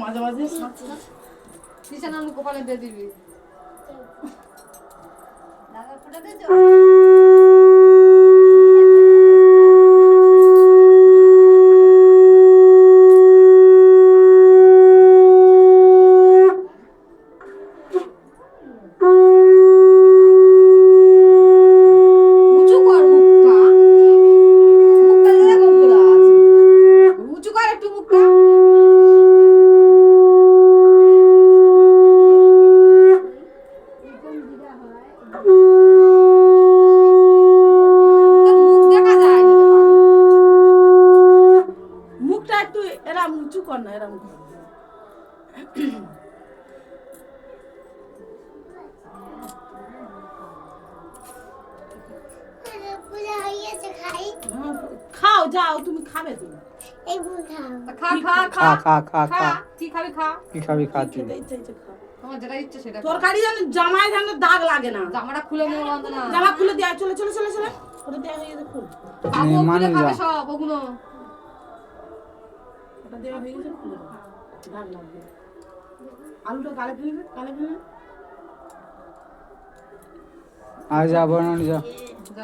মাঝে মাঝে নিচে নাম কপালে দিয়ে দিবি দাদা ফোটা দে তো উঁচু কর না এরম খাও যাও তুমি খাবে তুমি খা খা খা খা খা খা কি খাবি খা কি খাবি খা তুই তোমার যেটা ইচ্ছে সেটা তরকারি যেন জামায় যেন দাগ লাগে না জামাটা খুলে নেবো বন্ধ না জামা খুলে দেয়া চলে চলে চলে চলে ওটা দেয়া হয়ে গেছে খুল খাবো খুলে মানুষ খাবে যা। সব ওগুলো ওটা দেয়া হয়ে গেছে খুলে দাও দাগ লাগবে আলুটা গালে ফেলবে গালে ফেলবে আয় যা বোন যা